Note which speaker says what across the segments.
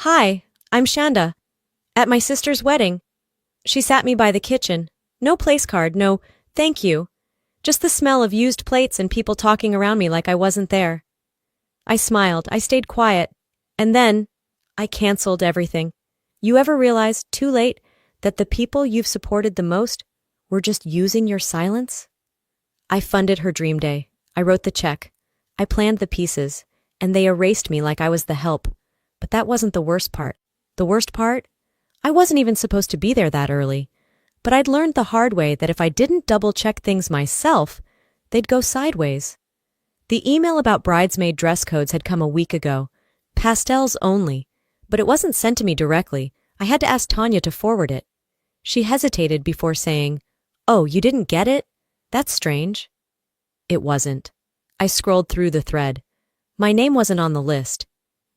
Speaker 1: Hi, I'm Shanda. At my sister's wedding. She sat me by the kitchen. No place card, no thank you. Just the smell of used plates and people talking around me like I wasn't there. I smiled, I stayed quiet. And then, I canceled everything. You ever realize, too late, that the people you've supported the most were just using your silence? I funded her dream day. I wrote the check. I planned the pieces, and they erased me like I was the help. But that wasn't the worst part. The worst part? I wasn't even supposed to be there that early. But I'd learned the hard way that if I didn't double-check things myself, they'd go sideways. The email about bridesmaid dress codes had come a week ago. Pastels only. But it wasn't sent to me directly. I had to ask Tanya to forward it. She hesitated before saying, "Oh, you didn't get it? That's strange." It wasn't. I scrolled through the thread. My name wasn't on the list.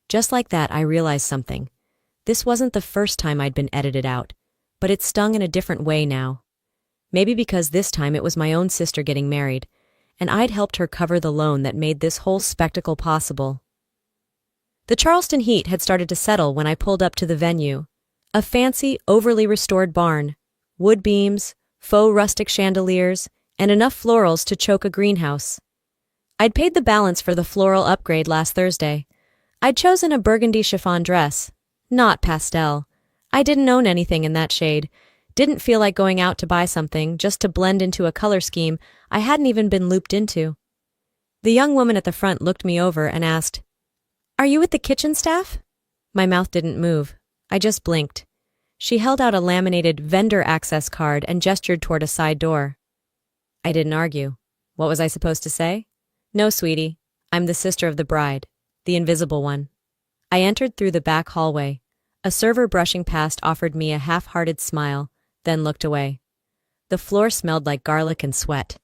Speaker 1: Just like that, I realized something. This wasn't the first time I'd been edited out, but it stung in a different way now. Maybe because this time it was my own sister getting married, and I'd helped her cover the loan that made this whole spectacle possible. The Charleston heat had started to settle when I pulled up to the venue. A fancy, overly restored barn. Wood beams, faux rustic chandeliers, and enough florals to choke a greenhouse. I'd paid the balance for the floral upgrade last Thursday. I'd chosen a burgundy chiffon dress. Not pastel. I didn't own anything in that shade. Didn't feel like going out to buy something just to blend into a color scheme I hadn't even been looped into. The young woman at the front looked me over and asked, "Are you with the kitchen staff?" My mouth didn't move. I just blinked. She held out a laminated vendor access card and gestured toward a side door. I didn't argue. What was I supposed to say? "No, sweetie. I'm the sister of the bride. The invisible one." I entered through the back hallway. A server brushing past offered me a half-hearted smile, then looked away. The floor smelled like garlic and sweat.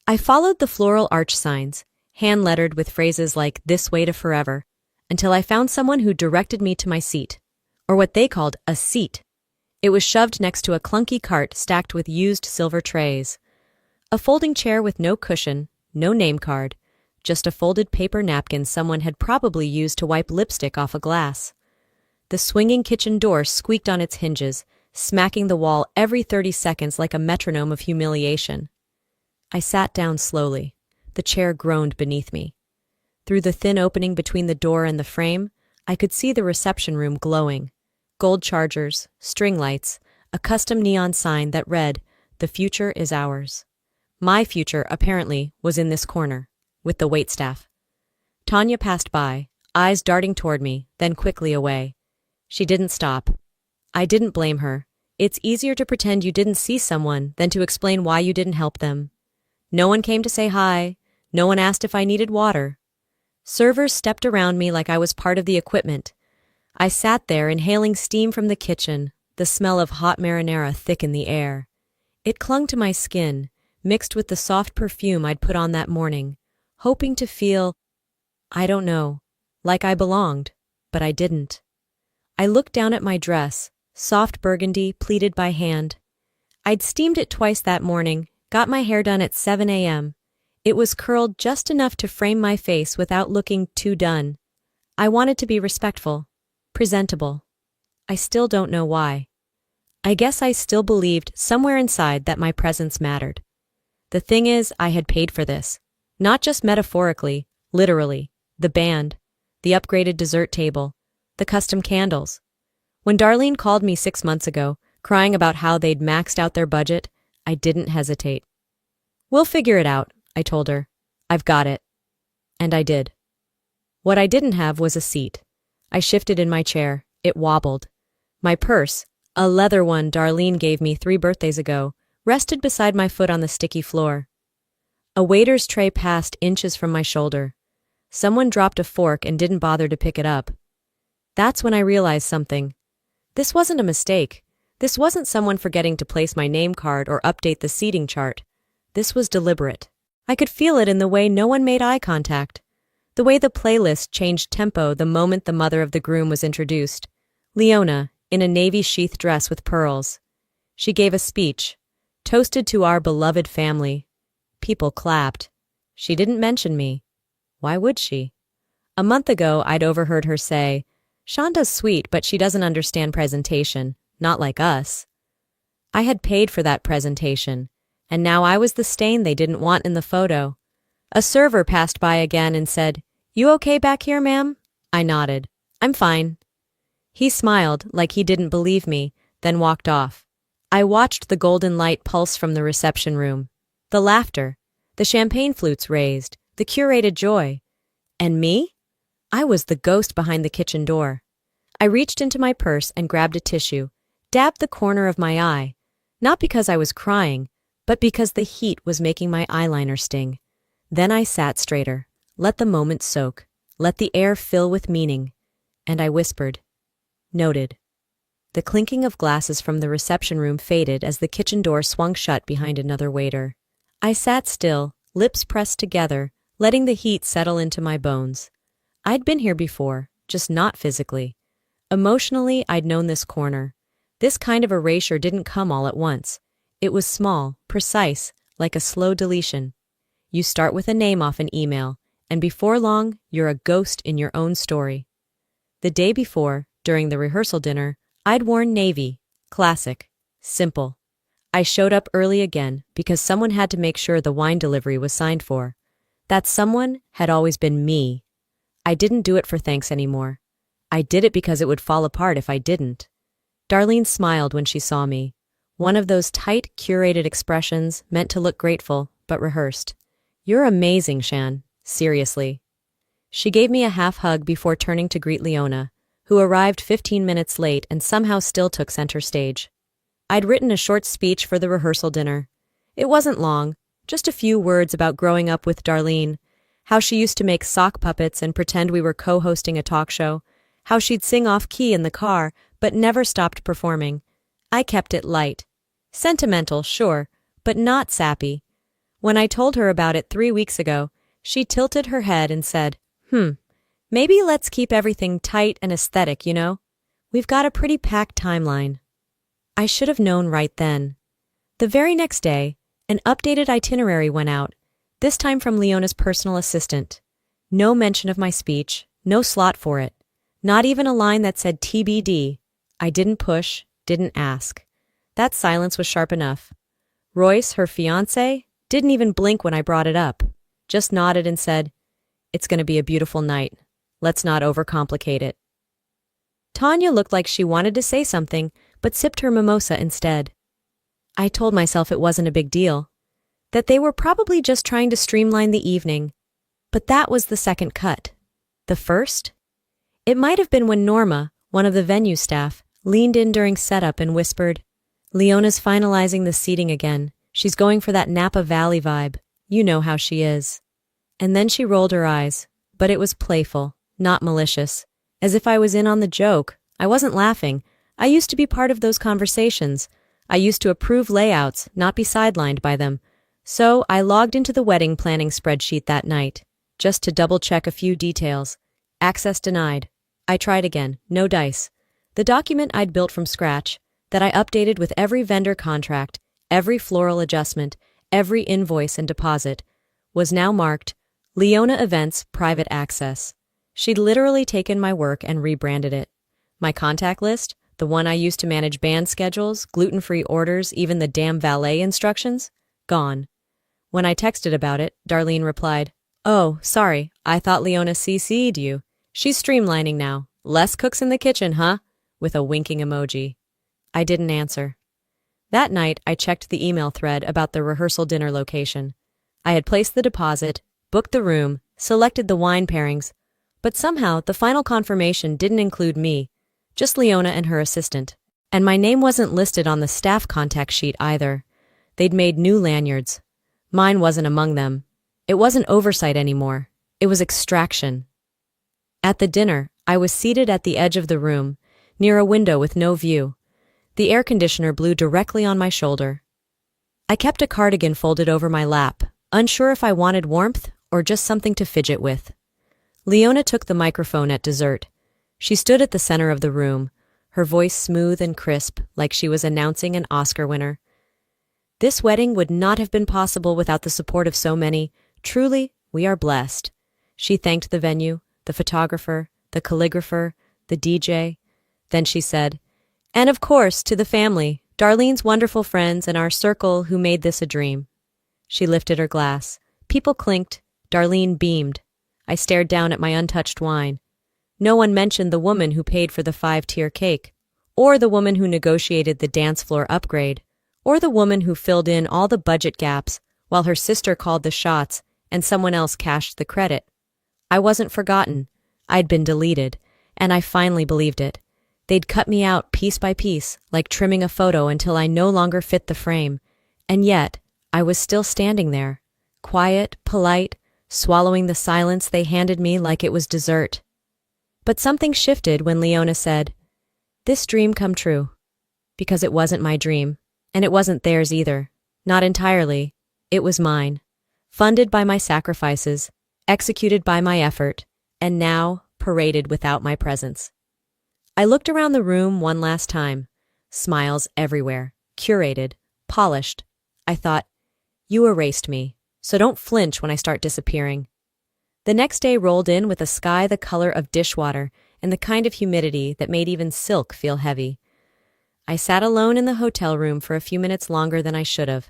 Speaker 1: I followed the floral arch signs, hand-lettered with phrases like "this way to forever," until I found someone who directed me to my seat, or what they called a seat. It was shoved next to a clunky cart stacked with used silver trays. A folding chair with no cushion, no name card, just a folded paper napkin someone had probably used to wipe lipstick off a glass. The swinging kitchen door squeaked on its hinges, smacking the wall every 30 seconds like a metronome of humiliation. I sat down slowly. The chair groaned beneath me. Through the thin opening between the door and the frame, I could see the reception room glowing. Gold chargers, string lights, a custom neon sign that read, "The future is ours." My future, apparently, was in this corner, with the waitstaff. Tanya passed by, eyes darting toward me, then quickly away. She didn't stop. I didn't blame her. It's easier to pretend you didn't see someone than to explain why you didn't help them. No one came to say hi. No one asked if I needed water. Servers stepped around me like I was part of the equipment. I sat there inhaling steam from the kitchen, the smell of hot marinara thick in the air. It clung to my skin, mixed with the soft perfume I'd put on that morning, hoping to feel, I don't know, like I belonged, but I didn't. I looked down at my dress, soft burgundy, pleated by hand. I'd steamed it twice that morning, got my hair done at 7 a.m. It was curled just enough to frame my face without looking too done. I wanted to be respectful, presentable. I still don't know why. I guess I still believed somewhere inside that my presence mattered. The thing is, I had paid for this. Not just metaphorically, literally. The band, the upgraded dessert table, the custom candles. When Darlene called me 6 months ago, crying about how they'd maxed out their budget, I didn't hesitate. "We'll figure it out," I told her. "I've got it." And I did. What I didn't have was a seat. I shifted in my chair. It wobbled. My purse, a leather one Darlene gave me 3 birthdays ago, rested beside my foot on the sticky floor. A waiter's tray passed inches from my shoulder. Someone dropped a fork and didn't bother to pick it up. That's when I realized something. This wasn't a mistake. This wasn't someone forgetting to place my name card or update the seating chart. This was deliberate. I could feel it in the way no one made eye contact. The way the playlist changed tempo the moment the mother of the groom was introduced. Leona, in a navy sheath dress with pearls. She gave a speech. Toasted to our beloved family. People clapped. She didn't mention me. Why would she? A month ago, I'd overheard her say, Shonda's sweet, but she doesn't understand presentation, not like us. I had paid for that presentation, and now I was the stain they didn't want in the photo. A server passed by again and said, "You okay back here, ma'am?" I nodded. "I'm fine." He smiled like he didn't believe me, then walked off. I watched the golden light pulse from the reception room. The laughter, the champagne flutes raised, the curated joy. And me? I was the ghost behind the kitchen door. I reached into my purse and grabbed a tissue, dabbed the corner of my eye, not because I was crying, but because the heat was making my eyeliner sting. Then I sat straighter, let the moment soak, let the air fill with meaning, and I whispered, "Noted." The clinking of glasses from the reception room faded as the kitchen door swung shut behind another waiter. I sat still, lips pressed together, letting the heat settle into my bones. I'd been here before, just not physically. Emotionally, I'd known this corner. This kind of erasure didn't come all at once. It was small, precise, like a slow deletion. You start with a name off an email, and before long, you're a ghost in your own story. The day before, during the rehearsal dinner, I'd worn navy, classic, simple. I showed up early again because someone had to make sure the wine delivery was signed for. That someone had always been me. I didn't do it for thanks anymore. I did it because it would fall apart if I didn't. Darlene smiled when she saw me. One of those tight, curated expressions meant to look grateful, but rehearsed. "You're amazing, Shan. Seriously." She gave me a half hug before turning to greet Leona, who arrived 15 minutes late and somehow still took center stage. I'd written a short speech for the rehearsal dinner. It wasn't long, just a few words about growing up with Darlene, how she used to make sock puppets and pretend we were co-hosting a talk show, how she'd sing off-key in the car but never stopped performing. I kept it light. Sentimental, sure, but not sappy. When I told her about it 3 weeks ago, she tilted her head and said, maybe let's keep everything tight and aesthetic, you know? We've got a pretty packed timeline." I should have known right then. The very next day, an updated itinerary went out, this time from Leona's personal assistant. No mention of my speech, no slot for it, not even a line that said TBD. I didn't push, didn't ask. That silence was sharp enough. Royce, her fiancé, didn't even blink when I brought it up, just nodded and said, "It's going to be a beautiful night. Let's not overcomplicate it." Tanya looked like she wanted to say something, but sipped her mimosa instead. I told myself it wasn't a big deal, that they were probably just trying to streamline the evening. But that was the second cut. The first? It might have been when Norma, one of the venue staff, leaned in during setup and whispered, "Leona's finalizing the seating again. She's going for that Napa Valley vibe. You know how she is." And then she rolled her eyes, but it was playful, not malicious, as if I was in on the joke. I wasn't laughing. I used to be part of those conversations. I used to approve layouts, not be sidelined by them. So I logged into the wedding planning spreadsheet that night, just to double-check a few details. Access denied. I tried again, no dice. The document I'd built from scratch, that I updated with every vendor contract, every floral adjustment, every invoice and deposit, was now marked Leona Events Private Access. She'd literally taken my work and rebranded it. My contact list, the one I used to manage band schedules, gluten-free orders, even the damn valet instructions, gone. When I texted about it, Darlene replied, "Oh, sorry, I thought Leona CC'd you. She's streamlining now. Less cooks in the kitchen, huh?" with a winking emoji. I didn't answer. That night, I checked the email thread about the rehearsal dinner location. I had placed the deposit, booked the room, selected the wine pairings, but somehow the final confirmation didn't include me, just Leona and her assistant. And my name wasn't listed on the staff contact sheet either. They'd made new lanyards. Mine wasn't among them. It wasn't oversight anymore. It was extraction. At the dinner, I was seated at the edge of the room, near a window with no view. The air conditioner blew directly on my shoulder. I kept a cardigan folded over my lap, unsure if I wanted warmth or just something to fidget with. Leona took the microphone at dessert. She stood at the center of the room, her voice smooth and crisp, like she was announcing an Oscar winner. This wedding would not have been possible without the support of so many. Truly, we are blessed. She thanked the venue, the photographer, the calligrapher, the DJ. Then she said, "And of course, to the family, Darlene's wonderful friends and our circle who made this a dream." She lifted her glass. People clinked. Darlene beamed. I stared down at my untouched wine. No one mentioned the woman who paid for the 5-tier cake, or the woman who negotiated the dance floor upgrade, or the woman who filled in all the budget gaps while her sister called the shots and someone else cashed the credit. I wasn't forgotten. I'd been deleted, and I finally believed it. They'd cut me out piece by piece, like trimming a photo until I no longer fit the frame. And yet, I was still standing there, quiet, polite, swallowing the silence they handed me like it was dessert. But something shifted when Leona said, "This dream come true." Because it wasn't my dream, and it wasn't theirs either. Not entirely. It was mine. Funded by my sacrifices, executed by my effort, and now paraded without my presence. I looked around the room one last time. Smiles everywhere, curated, polished. I thought, you erased me, so don't flinch when I start disappearing. The next day rolled in with a sky the color of dishwater and the kind of humidity that made even silk feel heavy. I sat alone in the hotel room for a few minutes longer than I should have.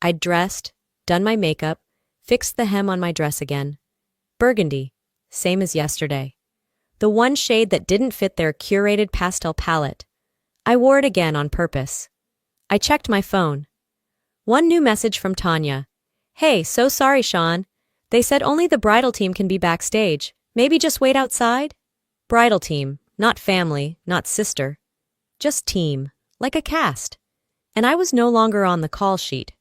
Speaker 1: I'd dressed, done my makeup, fixed the hem on my dress again. Burgundy, same as yesterday. The one shade that didn't fit their curated pastel palette. I wore it again on purpose. I checked my phone. One new message from Tanya. "Hey, so sorry, Sean. They said only the bridal team can be backstage. Maybe just wait outside?" Bridal team, not family, not sister. Just team, like a cast. And I was no longer on the call sheet.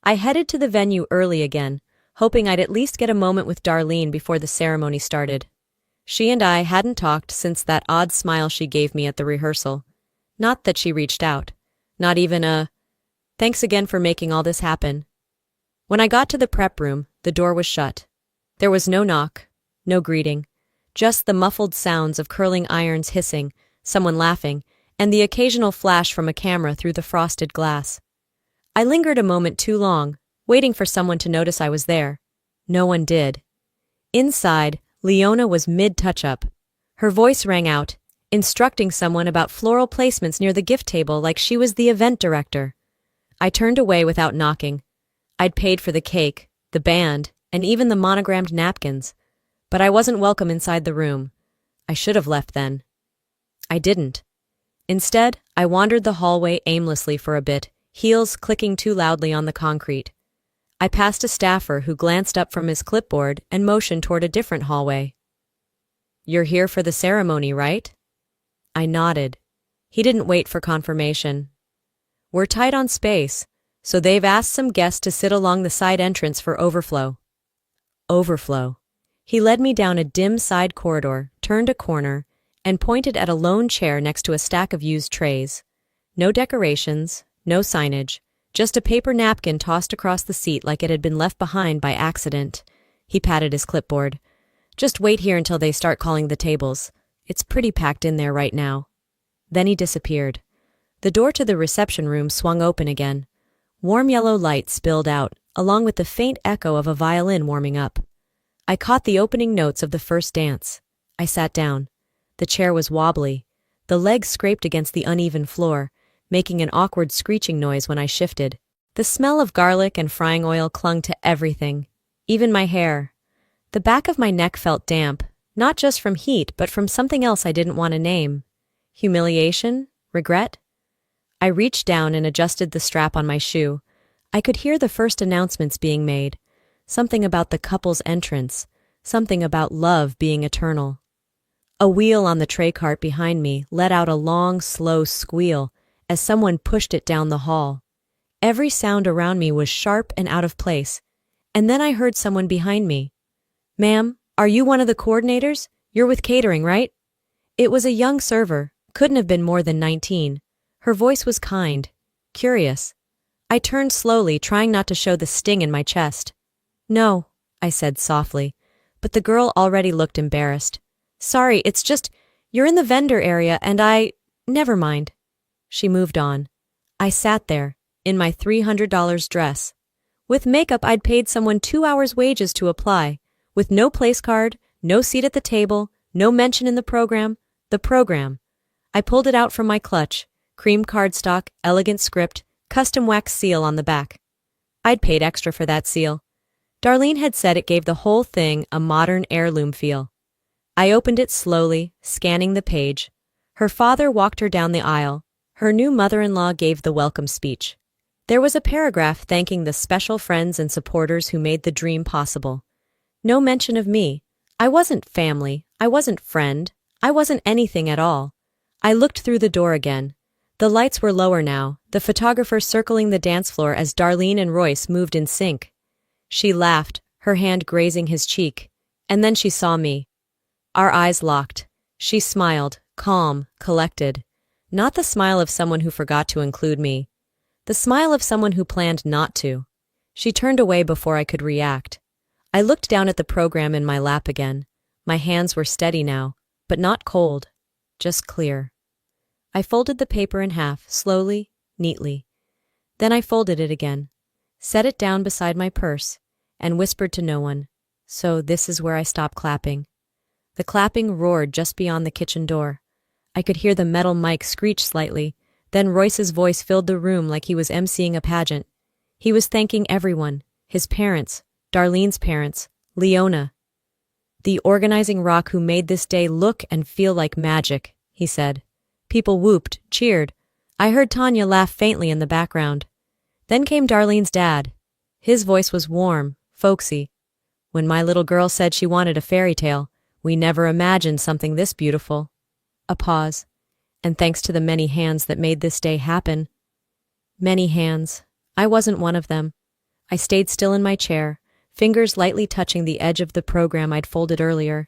Speaker 1: I headed to the venue early again, hoping I'd at least get a moment with Darlene before the ceremony started. She and I hadn't talked since that odd smile she gave me at the rehearsal. Not that she reached out. Not even a, "Thanks again for making all this happen." When I got to the prep room, the door was shut. There was no knock, no greeting, just the muffled sounds of curling irons hissing, someone laughing, and the occasional flash from a camera through the frosted glass. I lingered a moment too long, waiting for someone to notice I was there. No one did. Inside, Leona was mid-touch-up. Her voice rang out, instructing someone about floral placements near the gift table like she was the event director. I turned away without knocking. I'd paid for the cake, the band, and even the monogrammed napkins. But I wasn't welcome inside the room. I should have left then. I didn't. Instead, I wandered the hallway aimlessly for a bit, heels clicking too loudly on the concrete. I passed a staffer who glanced up from his clipboard and motioned toward a different hallway. "You're here for the ceremony, right?" I nodded. He didn't wait for confirmation. "We're tight on space, so they've asked some guests to sit along the side entrance for overflow." Overflow. He led me down a dim side corridor, turned a corner, and pointed at a lone chair next to a stack of used trays. No decorations, no signage. Just a paper napkin tossed across the seat like it had been left behind by accident. He patted his clipboard. "Just wait here until they start calling the tables. It's pretty packed in there right now." Then he disappeared. The door to the reception room swung open again. Warm yellow light spilled out, along with the faint echo of a violin warming up. I caught the opening notes of the first dance. I sat down. The chair was wobbly. The legs scraped against the uneven floor, making an awkward screeching noise when I shifted. The smell of garlic and frying oil clung to everything, even my hair. The back of my neck felt damp, not just from heat, but from something else I didn't want to name. Humiliation? Regret? I reached down and adjusted the strap on my shoe. I could hear the first announcements being made. Something about the couple's entrance. Something about love being eternal. A wheel on the tray cart behind me let out a long, slow squeal as someone pushed it down the hall. Every sound around me was sharp and out of place, and then I heard someone behind me. "Ma'am, are you one of the coordinators? You're with catering, right?" It was a young server, couldn't have been more than 19. Her voice was kind, curious. I turned slowly, trying not to show the sting in my chest. "No," I said softly, but the girl already looked embarrassed. "Sorry, it's just, you're in the vendor area and never mind." She moved on. I sat there, in my $300 dress. With makeup I'd paid someone 2 hours' wages to apply, with no place card, no seat at the table, no mention in the program, The program. I pulled it out from my clutch. Cream cardstock, elegant script, custom wax seal on the back. I'd paid extra for that seal. Darlene had said it gave the whole thing a modern heirloom feel. I opened it slowly, scanning the page. Her father walked her down the aisle. Her new mother-in-law gave the welcome speech. There was a paragraph thanking the special friends and supporters who made the dream possible. No mention of me. I wasn't family. I wasn't friend. I wasn't anything at all. I looked through the door again. The lights were lower now, the photographer circling the dance floor as Darlene and Royce moved in sync. She laughed, her hand grazing his cheek. And then she saw me. Our eyes locked. She smiled, calm, collected. Not the smile of someone who forgot to include me. The smile of someone who planned not to. She turned away before I could react. I looked down at the program in my lap again. My hands were steady now, but not cold, just clear. I folded the paper in half, slowly, neatly. Then I folded it again, set it down beside my purse, and whispered to no one. So this is where I stopped clapping. The clapping roared just beyond the kitchen door. I could hear the metal mic screech slightly, then Royce's voice filled the room like he was emceeing a pageant. He was thanking everyone, his parents, Darlene's parents, Leona. The organizing rock who made this day look and feel like magic, he said. People whooped, cheered. I heard Tanya laugh faintly in the background. Then came Darlene's dad. His voice was warm, folksy. When my little girl said she wanted a fairy tale, we never imagined something this beautiful. A pause. And thanks to the many hands that made this day happen. Many hands. I wasn't one of them. I stayed still in my chair, fingers lightly touching the edge of the program I'd folded earlier.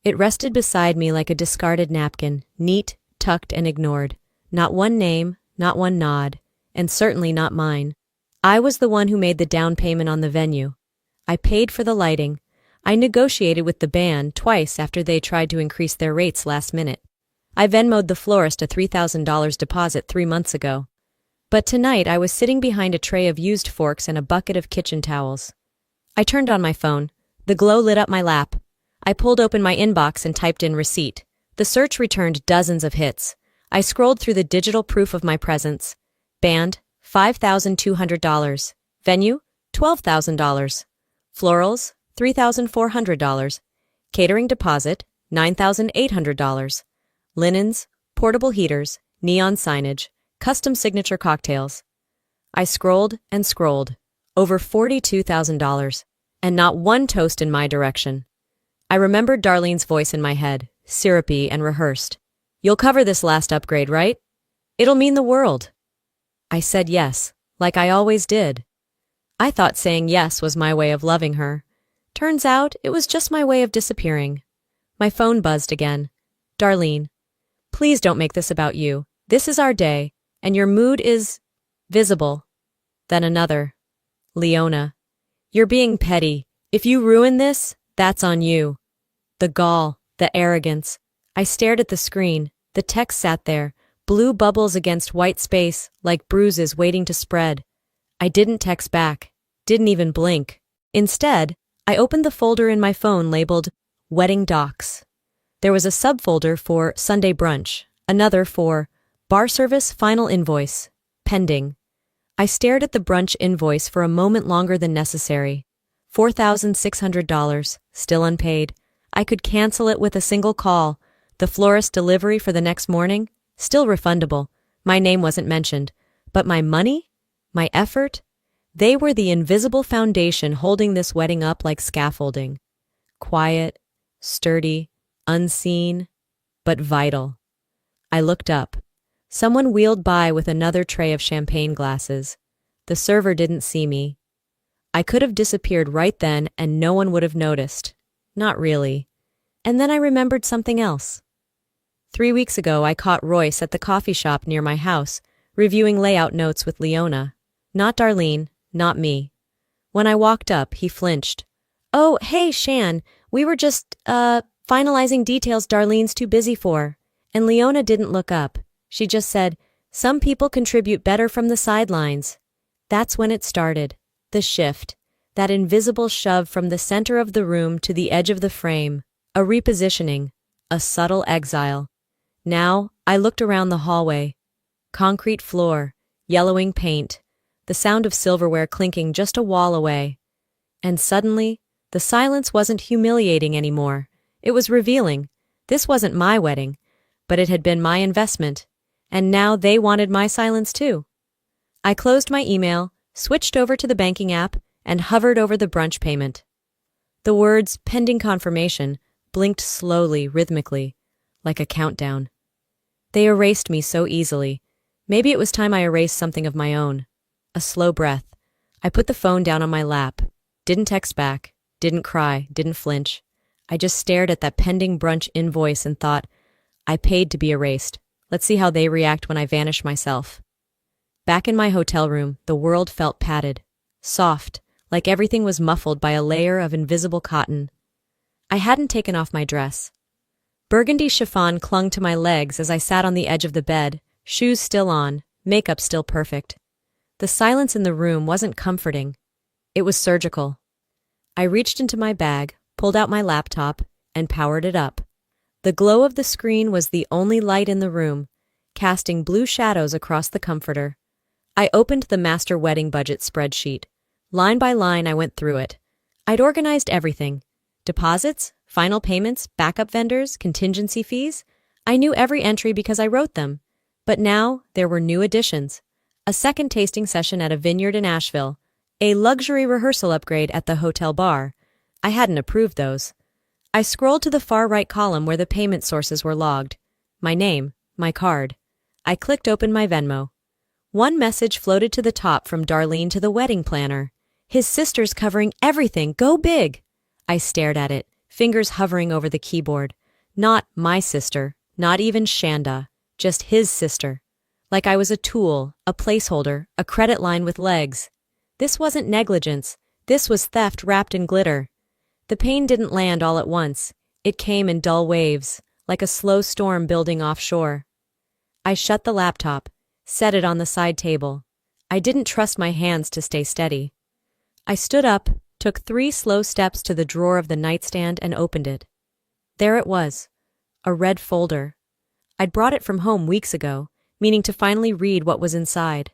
Speaker 1: It rested beside me like a discarded napkin, neat, tucked, and ignored. Not one name, not one nod, and certainly not mine. I was the one who made the down payment on the venue. I paid for the lighting. I negotiated with the band twice after they tried to increase their rates last minute. I Venmo'd the florist a $3,000 deposit 3 months ago. But tonight I was sitting behind a tray of used forks and a bucket of kitchen towels. I turned on my phone. The glow lit up my lap. I pulled open my inbox and typed in receipt. The search returned dozens of hits. I scrolled through the digital proof of my presence. Band, $5,200. Venue, $12,000. Florals, $3,400. Catering deposit, $9,800. Linens, portable heaters, neon signage, custom signature cocktails. I scrolled and scrolled. Over $42,000. And not one toast in my direction. I remembered Darlene's voice in my head, syrupy and rehearsed. You'll cover this last upgrade, right? It'll mean the world. I said yes, like I always did. I thought saying yes was my way of loving her. Turns out it was just my way of disappearing. My phone buzzed again. Darlene, please don't make this about you. This is our day, and your mood is visible. Then another. Leona, you're being petty. If you ruin this, that's on you. The gall, the arrogance. I stared at the screen. The text sat there, blue bubbles against white space, like bruises waiting to spread. I didn't text back, didn't even blink. Instead, I opened the folder in my phone labeled Wedding Docs. There was a subfolder for Sunday Brunch, another for Bar Service Final Invoice, pending. I stared at the brunch invoice for a moment longer than necessary. $4,600, still unpaid. I could cancel it with a single call. The florist delivery for the next morning, still refundable. My name wasn't mentioned. But my money? My effort? They were the invisible foundation holding this wedding up like scaffolding. Quiet, sturdy, unseen, but vital. I looked up. Someone wheeled by with another tray of champagne glasses. The server didn't see me. I could have disappeared right then and no one would have noticed. Not really. And then I remembered something else. 3 weeks ago, I caught Royce at the coffee shop near my house, reviewing layout notes with Leona. Not Darlene, not me. When I walked up, he flinched. Oh, hey, Shan, we were just, finalizing details Darlene's too busy for. And Leona didn't look up. She just said, some people contribute better from the sidelines. That's when it started. The shift. That invisible shove from the center of the room to the edge of the frame. A repositioning. A subtle exile. Now, I looked around the hallway. Concrete floor, yellowing paint, the sound of silverware clinking just a wall away. And suddenly, the silence wasn't humiliating anymore. It was revealing. This wasn't my wedding, but it had been my investment. And now they wanted my silence too. I closed my email, switched over to the banking app, and hovered over the brunch payment. The words pending confirmation blinked slowly, rhythmically, like a countdown. They erased me so easily. Maybe it was time I erased something of my own. A slow breath. I put the phone down on my lap. Didn't text back. Didn't cry. Didn't flinch. I just stared at that pending brunch invoice and thought, I paid to be erased. Let's see how they react when I vanish myself. Back in my hotel room, the world felt padded. Soft, like everything was muffled by a layer of invisible cotton. I hadn't taken off my dress. Burgundy chiffon clung to my legs as I sat on the edge of the bed, shoes still on, makeup still perfect. The silence in the room wasn't comforting. It was surgical. I reached into my bag, pulled out my laptop, and powered it up. The glow of the screen was the only light in the room, casting blue shadows across the comforter. I opened the master wedding budget spreadsheet. Line by line, I went through it. I'd organized everything. Deposits, final payments, backup vendors, contingency fees. I knew every entry because I wrote them. But now, there were new additions. A second tasting session at a vineyard in Asheville. A luxury rehearsal upgrade at the hotel bar. I hadn't approved those. I scrolled to the far right column where the payment sources were logged. My name, my card. I clicked open my Venmo. One message floated to the top from Darlene to the wedding planner. His sister's covering everything. Go big! I stared at it, fingers hovering over the keyboard. Not my sister, not even Shanda, just his sister. Like I was a tool, a placeholder, a credit line with legs. This wasn't negligence. This was theft wrapped in glitter. The pain didn't land all at once. It came in dull waves, like a slow storm building offshore. I shut the laptop, set it on the side table. I didn't trust my hands to stay steady. I stood up, took 3 slow steps to the drawer of the nightstand and opened it. There it was, a red folder. I'd brought it from home weeks ago, meaning to finally read what was inside.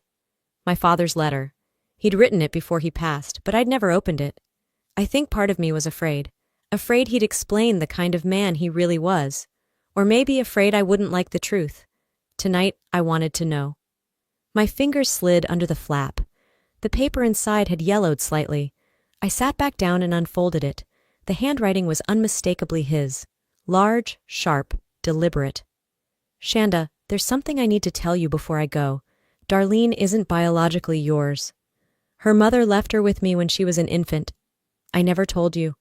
Speaker 1: My father's letter. He'd written it before he passed, but I'd never opened it. I think part of me was afraid he'd explain the kind of man he really was, or maybe afraid I wouldn't like the truth. Tonight, I wanted to know. My fingers slid under the flap. The paper inside had yellowed slightly. I sat back down and unfolded it. The handwriting was unmistakably his. Large, sharp, deliberate. Shanda, there's something I need to tell you before I go. Darlene isn't biologically yours. Her mother left her with me when she was an infant. I never told you.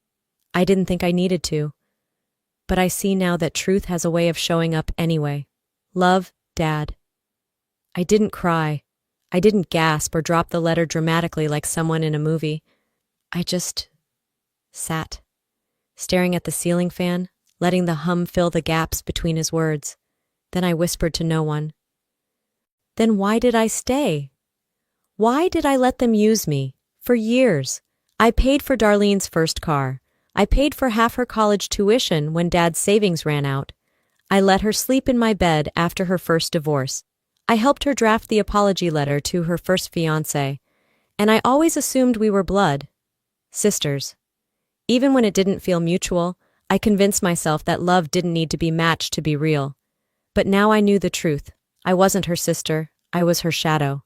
Speaker 1: I didn't think I needed to. But I see now that truth has a way of showing up anyway. Love, Dad. I didn't cry. I didn't gasp or drop the letter dramatically like someone in a movie. I just sat, staring at the ceiling fan, letting the hum fill the gaps between his words. Then I whispered to no one. Then why did I stay? Why did I let them use me? For years. I paid for Darlene's first car. I paid for half her college tuition when Dad's savings ran out. I let her sleep in my bed after her first divorce. I helped her draft the apology letter to her first fiancé. And I always assumed we were blood. Sisters. Even when it didn't feel mutual, I convinced myself that love didn't need to be matched to be real. But now I knew the truth. I wasn't her sister. I was her shadow.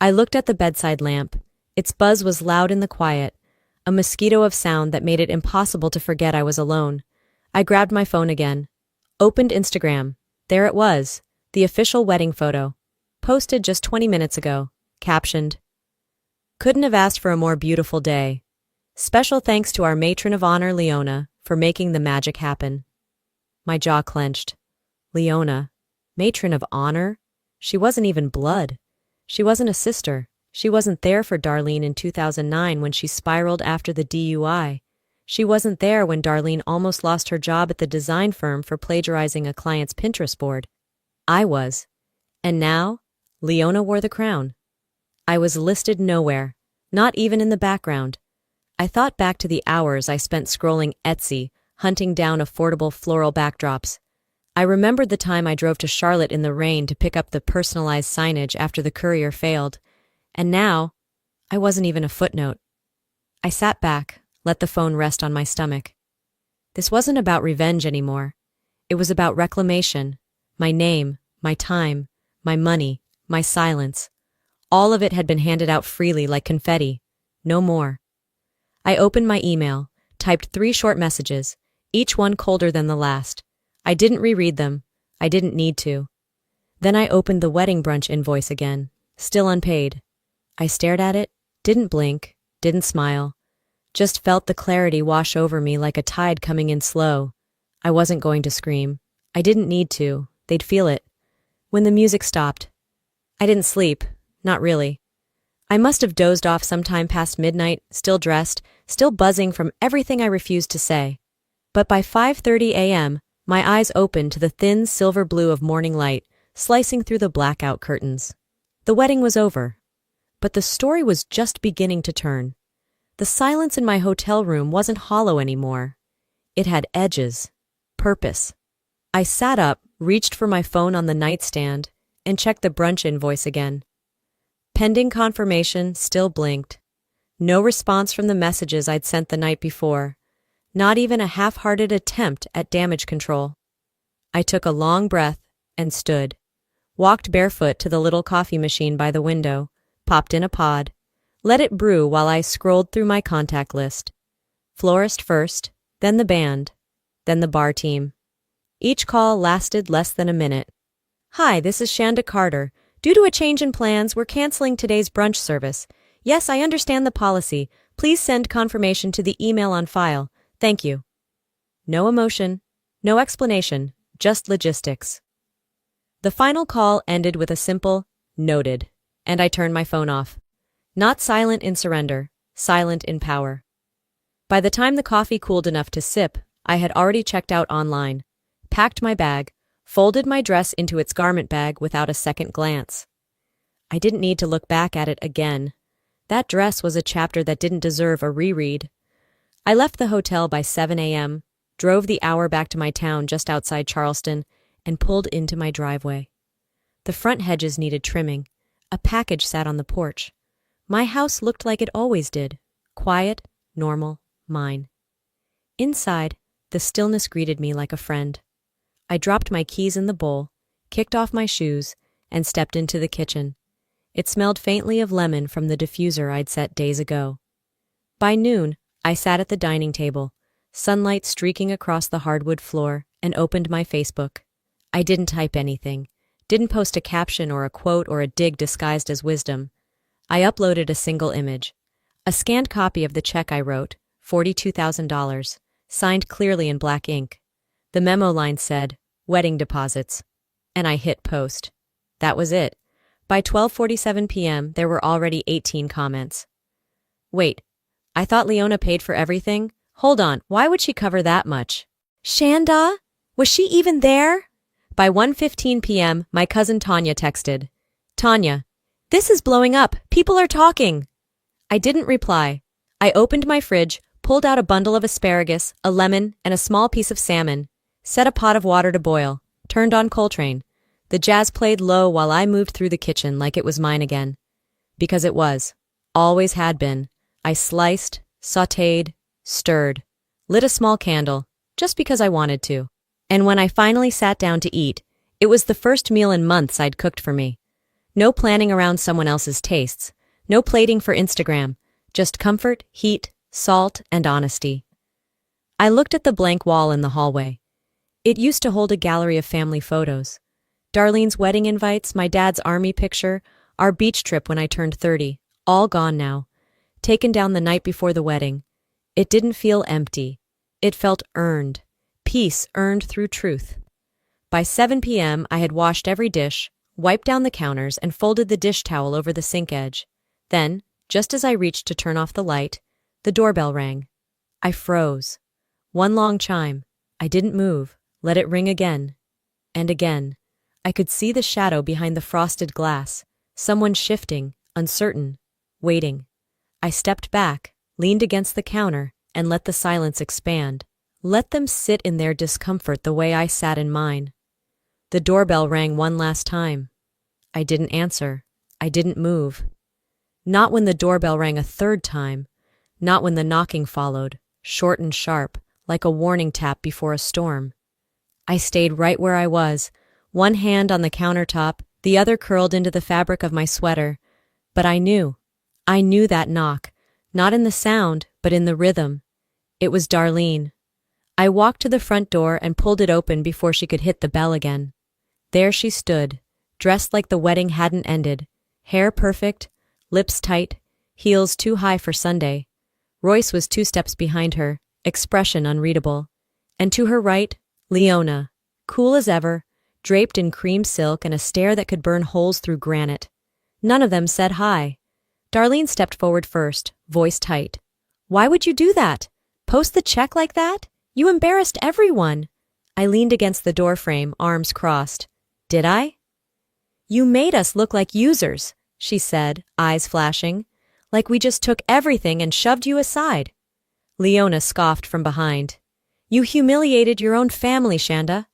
Speaker 1: I looked at the bedside lamp. Its buzz was loud in the quiet, a mosquito of sound that made it impossible to forget I was alone. I grabbed my phone again, opened Instagram. There it was, the official wedding photo, posted just 20 minutes ago, captioned, "Couldn't have asked for a more beautiful day. Special thanks to our matron of honor, Leona, for making the magic happen." My jaw clenched. Leona, matron of honor? She wasn't even blood. She wasn't a sister. She wasn't there for Darlene in 2009 when she spiraled after the DUI. She wasn't there when Darlene almost lost her job at the design firm for plagiarizing a client's Pinterest board. I was. And now, Leona wore the crown. I was listed nowhere, not even in the background. I thought back to the hours I spent scrolling Etsy, hunting down affordable floral backdrops. I remembered the time I drove to Charlotte in the rain to pick up the personalized signage after the courier failed, and now I wasn't even a footnote. I sat back, let the phone rest on my stomach. This wasn't about revenge anymore. It was about reclamation. My name, my time, my money, my silence. All of it had been handed out freely like confetti. No more. I opened my email, typed 3 short messages, each one colder than the last. I didn't reread them. I didn't need to. Then I opened the wedding brunch invoice again, still unpaid. I stared at it, didn't blink, didn't smile. Just felt the clarity wash over me like a tide coming in slow. I wasn't going to scream. I didn't need to. They'd feel it. When the music stopped, I didn't sleep. Not really. I must have dozed off sometime past midnight, still dressed, still buzzing from everything I refused to say. But by 5:30 a.m., my eyes opened to the thin silver blue of morning light slicing through the blackout curtains. The wedding was over. But the story was just beginning to turn. The silence in my hotel room wasn't hollow anymore. It had edges, purpose. I sat up, reached for my phone on the nightstand, and checked the brunch invoice again. Pending confirmation still blinked. No response from the messages I'd sent the night before. Not even a half-hearted attempt at damage control. I took a long breath and stood. Walked barefoot to the little coffee machine by the window, popped in a pod, let it brew while I scrolled through my contact list. Florist first, then the band, then the bar team. Each call lasted less than a minute. "Hi, this is Shanda Carter. Due to a change in plans, we're canceling today's brunch service. Yes, I understand the policy. Please send confirmation to the email on file. Thank you." No emotion, no explanation, just logistics. The final call ended with a simple, "Noted," and I turned my phone off. Not silent in surrender, silent in power. By the time the coffee cooled enough to sip, I had already checked out online, packed my bag, folded my dress into its garment bag without a second glance. I didn't need to look back at it again. That dress was a chapter that didn't deserve a reread. I left the hotel by 7 a.m., drove the hour back to my town just outside Charleston, and pulled into my driveway. The front hedges needed trimming. A package sat on the porch. My house looked like it always did. Quiet, normal, mine. Inside, the stillness greeted me like a friend. I dropped my keys in the bowl, kicked off my shoes, and stepped into the kitchen. It smelled faintly of lemon from the diffuser I'd set days ago. By noon, I sat at the dining table, sunlight streaking across the hardwood floor, and opened my Facebook. I didn't type anything, didn't post a caption or a quote or a dig disguised as wisdom. I uploaded a single image, a scanned copy of the check I wrote, $42,000, signed clearly in black ink. The memo line said, "Wedding deposits," and I hit post. That was it. By 12:47 p.m., there were already 18 comments. Wait, I thought Leona paid for everything? Hold on, why would she cover that much? Shanda? Was she even there? By 1:15 p.m., my cousin Tanya texted, "Tanya, this is blowing up. People are talking." I didn't reply. I opened my fridge, pulled out a bundle of asparagus, a lemon, and a small piece of salmon, set a pot of water to boil, turned on Coltrane. The jazz played low while I moved through the kitchen like it was mine again. Because it was. Always had been. I sliced, sautéed, stirred, lit a small candle, just because I wanted to. And when I finally sat down to eat, it was the first meal in months I'd cooked for me. No planning around someone else's tastes, no plating for Instagram, just comfort, heat, salt, and honesty. I looked at the blank wall in the hallway. It used to hold a gallery of family photos. Darlene's wedding invites, my dad's army picture, our beach trip when I turned 30, all gone now. Taken down the night before the wedding. It didn't feel empty. It felt earned. Peace earned through truth. By 7 p.m., I had washed every dish, wiped down the counters, and folded the dish towel over the sink edge. Then, just as I reached to turn off the light, the doorbell rang. I froze. One long chime. I didn't move. Let it ring again. And again. I could see the shadow behind the frosted glass. Someone shifting, uncertain, waiting. I stepped back, leaned against the counter, and let the silence expand. Let them sit in their discomfort the way I sat in mine. The doorbell rang one last time. I didn't answer. I didn't move. Not when the doorbell rang a third time. Not when the knocking followed, short and sharp, like a warning tap before a storm. I stayed right where I was, one hand on the countertop, the other curled into the fabric of my sweater. But I knew that knock, not in the sound, but in the rhythm. It was Darlene. I walked to the front door and pulled it open before she could hit the bell again. There she stood, dressed like the wedding hadn't ended, hair perfect, lips tight, heels too high for Sunday. Royce was 2 steps behind her, expression unreadable. And to her right, Leona, cool as ever, draped in cream silk and a stare that could burn holes through granite. None of them said hi. Darlene stepped forward first, voice tight. "Why would you do that? Post the check like that? You embarrassed everyone." I leaned against the doorframe, arms crossed. "Did I?" "You made us look like users," she said, eyes flashing. "Like we just took everything and shoved you aside." Leona scoffed from behind. "You humiliated your own family, Shanda.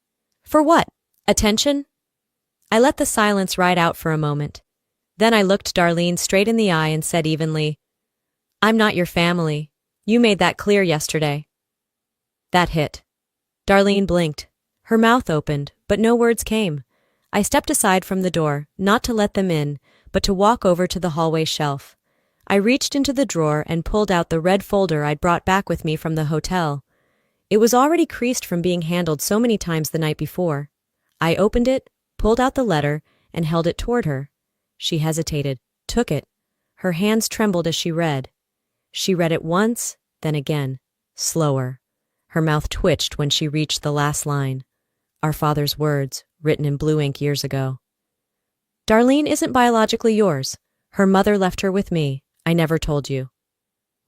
Speaker 1: For what? Attention?" I let the silence ride out for a moment. Then I looked Darlene straight in the eye and said evenly, "I'm not your family. You made that clear yesterday." That hit. Darlene blinked. Her mouth opened, but no words came. I stepped aside from the door, not to let them in, but to walk over to the hallway shelf. I reached into the drawer and pulled out the red folder I'd brought back with me from the hotel. It was already creased from being handled so many times the night before. I opened it, pulled out the letter, and held it toward her. She hesitated, took it. Her hands trembled as she read. She read it once, then again, slower. Her mouth twitched when she reached the last line. Our father's words, written in blue ink years ago. "Darlene isn't biologically yours. Her mother left her with me. I never told you."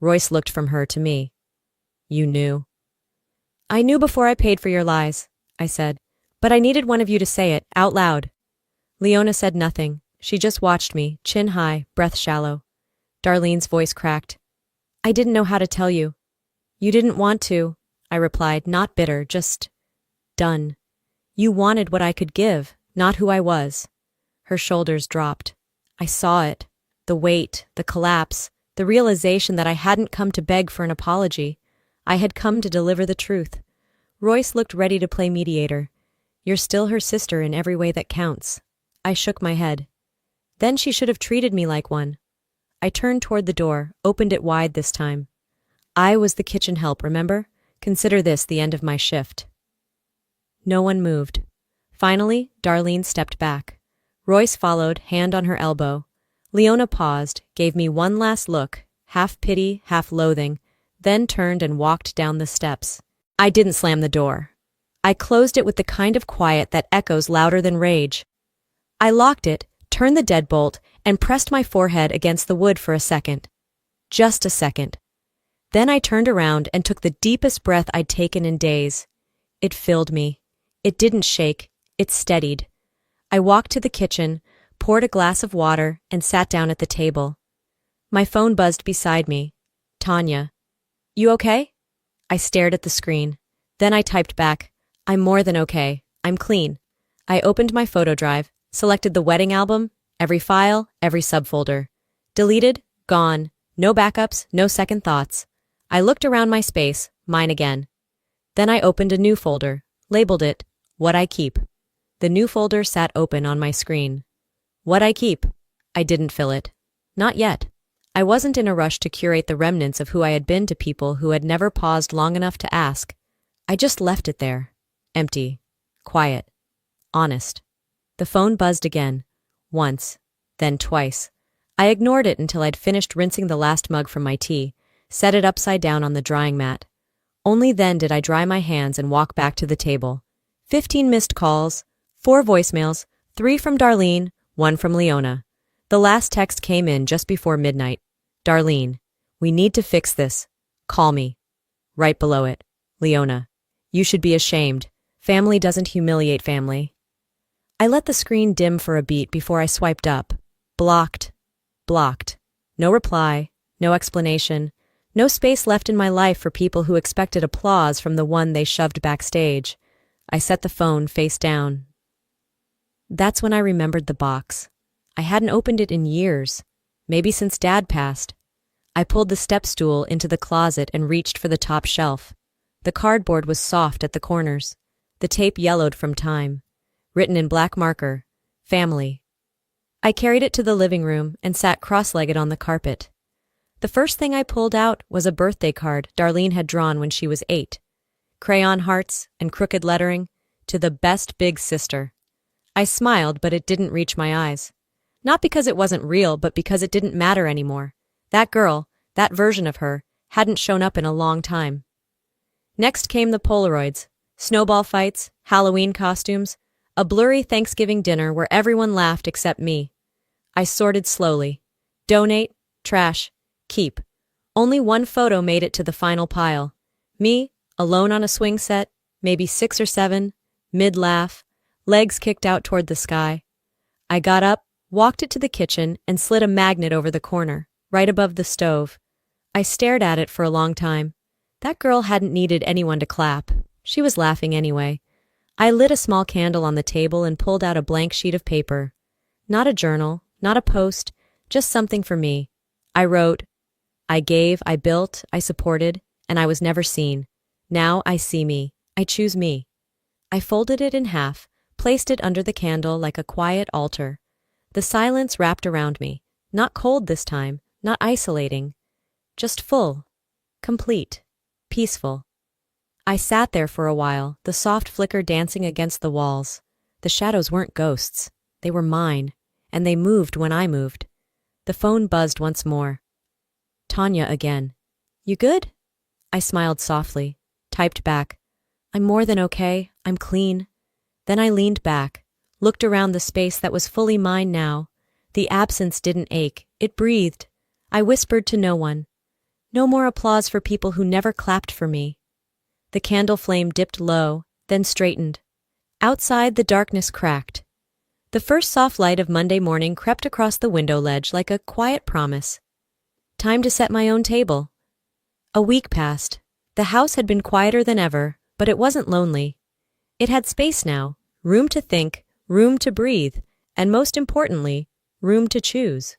Speaker 1: Royce looked from her to me. "You knew?" "I knew before I paid for your lies," I said. "But I needed one of you to say it, out loud." Leona said nothing. She just watched me, chin high, breath shallow. Darlene's voice cracked. "I didn't know how to tell you." "You didn't want to," I replied, not bitter, just done. "You wanted what I could give, not who I was." Her shoulders dropped. I saw it. The weight, the collapse, the realization that I hadn't come to beg for an apology. I had come to deliver the truth. Royce looked ready to play mediator. "You're still her sister in every way that counts." I shook my head. Then she should have treated me like one. I turned toward the door, opened it wide this time. I was the kitchen help, remember? Consider this the end of my shift. No one moved. Finally, Darlene stepped back. Royce followed, hand on her elbow. Leona paused, gave me one last look, half pity, half loathing, then turned and walked down the steps. I didn't slam the door. I closed it with the kind of quiet that echoes louder than rage. I locked it, turned the deadbolt, and pressed my forehead against the wood for a second. Just a second. Then I turned around and took the deepest breath I'd taken in days. It filled me. It didn't shake. It steadied. I walked to the kitchen, poured a glass of water, and sat down at the table. My phone buzzed beside me. "Tanya. You okay?" I stared at the screen. Then I typed back, "I'm more than okay. I'm clean." I opened my photo drive, selected the wedding album, every file, every subfolder. Deleted, gone, no backups, no second thoughts. I looked around my space, mine again. Then I opened a new folder, labeled it, What I Keep. The new folder sat open on my screen. What I keep. I didn't fill it. Not yet. I wasn't in a rush to curate the remnants of who I had been to people who had never paused long enough to ask. I just left it there. Empty. Quiet. Honest. The phone buzzed again. Once. Then twice. I ignored it until I'd finished rinsing the last mug from my tea, set it upside down on the drying mat. Only then did I dry my hands and walk back to the table. 15 missed calls, 4 voicemails, 3 from Darlene, 1 from Leona. The last text came in just before midnight. "Darlene, we need to fix this. Call me." Right below it, Leona, "You should be ashamed. Family doesn't humiliate family." I let the screen dim for a beat before I swiped up. Blocked. Blocked. No reply, no explanation, no space left in my life for people who expected applause from the one they shoved backstage. I set the phone face down. That's when I remembered the box. I hadn't opened it in years, maybe since Dad passed. I pulled the step stool into the closet and reached for the top shelf. The cardboard was soft at the corners. The tape yellowed from time. Written in black marker, family. I carried it to the living room and sat cross-legged on the carpet. The first thing I pulled out was a birthday card Darlene had drawn when she was 8. Crayon hearts and crooked lettering, to the best big sister. I smiled, but it didn't reach my eyes. Not because it wasn't real, but because it didn't matter anymore. That girl, that version of her, hadn't shown up in a long time. Next came the Polaroids, snowball fights, Halloween costumes, a blurry Thanksgiving dinner where everyone laughed except me. I sorted slowly. Donate, trash, keep. Only one photo made it to the final pile. Me, alone on a swing set, maybe 6 or 7, mid-laugh, legs kicked out toward the sky. I got up, walked it to the kitchen, and slid a magnet over the corner, right above the stove. I stared at it for a long time. That girl hadn't needed anyone to clap. She was laughing anyway. I lit a small candle on the table and pulled out a blank sheet of paper. Not a journal, not a post, just something for me. I wrote, I gave, I built, I supported, and I was never seen. Now I see me. I choose me. I folded it in half, placed it under the candle like a quiet altar. The silence wrapped around me. Not cold this time, not isolating. Just full, complete, peaceful. I sat there for a while, the soft flicker dancing against the walls. The shadows weren't ghosts. They were mine, and they moved when I moved. The phone buzzed once more. Tanya again. You good? I smiled softly, typed back. I'm more than okay, I'm clean. Then I leaned back, looked around the space that was fully mine now. The absence didn't ache, it breathed. I whispered to no one. No more applause for people who never clapped for me. The candle flame dipped low, then straightened. Outside, the darkness cracked. The first soft light of Monday morning crept across the window ledge like a quiet promise. Time to set my own table. A week passed. The house had been quieter than ever, but it wasn't lonely. It had space now, room to think, room to breathe, and most importantly, room to choose.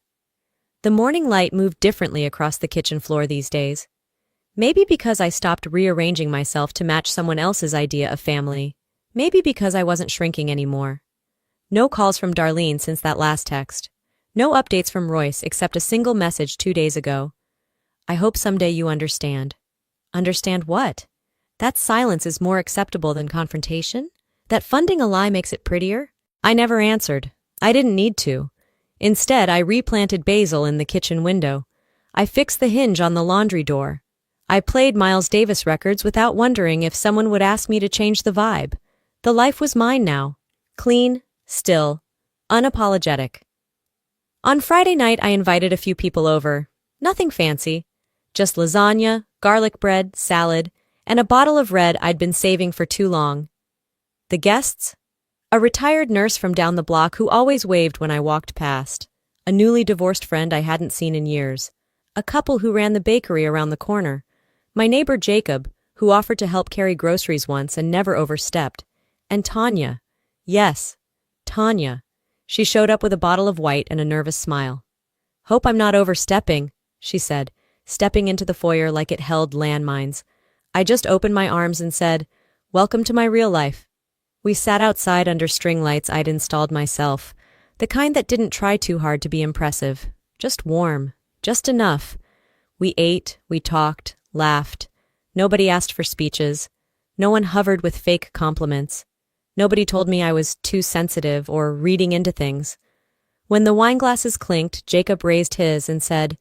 Speaker 1: The morning light moved differently across the kitchen floor these days. Maybe because I stopped rearranging myself to match someone else's idea of family. Maybe because I wasn't shrinking anymore. No calls from Darlene since that last text. No updates from Royce except a single message 2 days ago. I hope someday you understand. Understand what? That silence is more acceptable than confrontation? That funding a lie makes it prettier? I never answered. I didn't need to. Instead, I replanted basil in the kitchen window. I fixed the hinge on the laundry door. I played Miles Davis records without wondering if someone would ask me to change the vibe. The life was mine now. Clean, still, unapologetic. On Friday night, I invited a few people over. Nothing fancy. Just lasagna, garlic bread, salad, and a bottle of red I'd been saving for too long. The guests? A retired nurse from down the block who always waved when I walked past. A newly divorced friend I hadn't seen in years. A couple who ran the bakery around the corner. My neighbor Jacob, who offered to help carry groceries once and never overstepped. And Tanya. Yes, Tanya. She showed up with a bottle of white and a nervous smile. Hope I'm not overstepping, she said, stepping into the foyer like it held landmines. I just opened my arms and said, Welcome to my real life. We sat outside under string lights I'd installed myself, the kind that didn't try too hard to be impressive. Just warm, just enough. We ate, we talked, laughed. Nobody asked for speeches. No one hovered with fake compliments. Nobody told me I was too sensitive or reading into things. When the wine glasses clinked, Jacob raised his and said,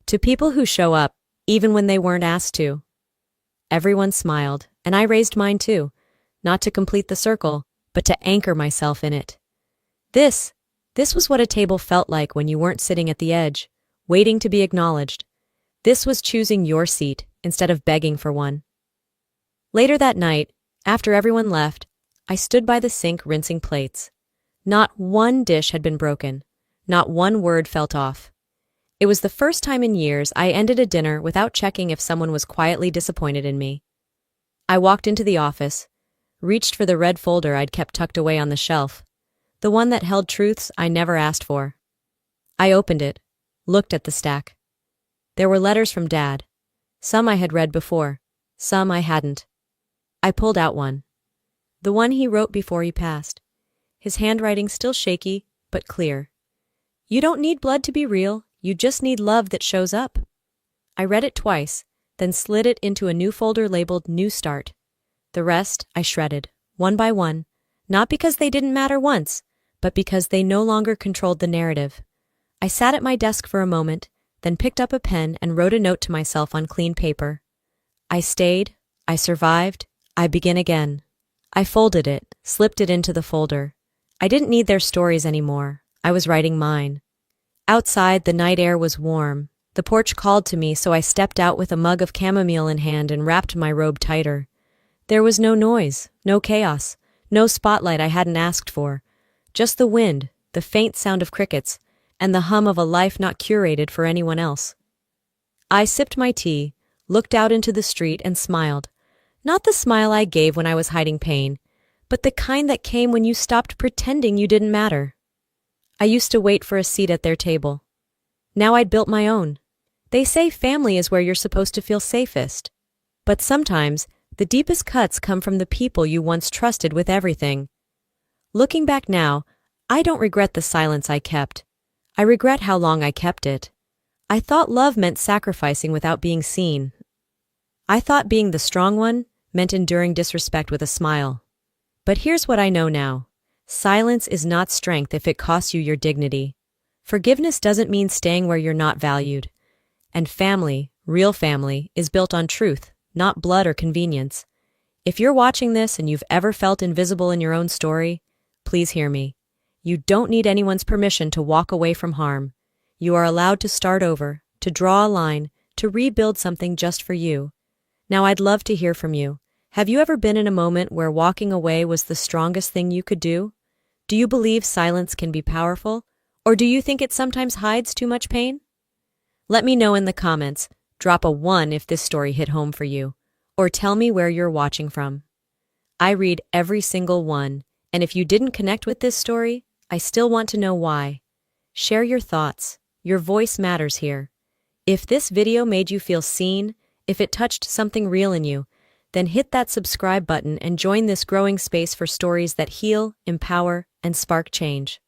Speaker 1: To people who show up, even when they weren't asked to. Everyone smiled, and I raised mine too, not to complete the circle, but to anchor myself in it. This was what a table felt like when you weren't sitting at the edge, waiting to be acknowledged. This was choosing your seat instead of begging for one. Later that night, after everyone left, I stood by the sink rinsing plates. Not one dish had been broken. Not one word felt off. It was the first time in years I ended a dinner without checking if someone was quietly disappointed in me. I walked into the office, reached for the red folder I'd kept tucked away on the shelf. The one that held truths I never asked for. I opened it, looked at the stack. There were letters from Dad. Some I had read before, some I hadn't. I pulled out one. The one he wrote before he passed. His handwriting still shaky, but clear. You don't need blood to be real, you just need love that shows up. I read it twice, then slid it into a new folder labeled New Start. The rest I shredded, one by one, not because they didn't matter once, but because they no longer controlled the narrative. I sat at my desk for a moment, then picked up a pen and wrote a note to myself on clean paper. I stayed, I survived, I begin again. I folded it, slipped it into the folder. I didn't need their stories anymore. I was writing mine. Outside, the night air was warm. The porch called to me, so I stepped out with a mug of chamomile in hand and wrapped my robe tighter. There was no noise, no chaos, no spotlight I hadn't asked for. Just the wind, the faint sound of crickets, and the hum of a life not curated for anyone else. I sipped my tea, looked out into the street and smiled. Not the smile I gave when I was hiding pain, but the kind that came when you stopped pretending you didn't matter. I used to wait for a seat at their table. Now I'd built my own. They say family is where you're supposed to feel safest. But sometimes, the deepest cuts come from the people you once trusted with everything. Looking back now, I don't regret the silence I kept. I regret how long I kept it. I thought love meant sacrificing without being seen. I thought being the strong one meant enduring disrespect with a smile. But here's what I know now. Silence is not strength if it costs you your dignity. Forgiveness doesn't mean staying where you're not valued. And family, real family, is built on truth, not blood or convenience. If you're watching this and you've ever felt invisible in your own story, please hear me. You don't need anyone's permission to walk away from harm. You are allowed to start over, to draw a line, to rebuild something just for you. Now I'd love to hear from you. Have you ever been in a moment where walking away was the strongest thing you could do? Do you believe silence can be powerful? Or do you think it sometimes hides too much pain? Let me know in the comments. Drop a 1 if this story hit home for you. Or tell me where you're watching from. I read every single one, and if you didn't connect with this story, I still want to know why. Share your thoughts. Your voice matters here. If this video made you feel seen, if it touched something real in you, then hit that subscribe button and join this growing space for stories that heal, empower, and spark change.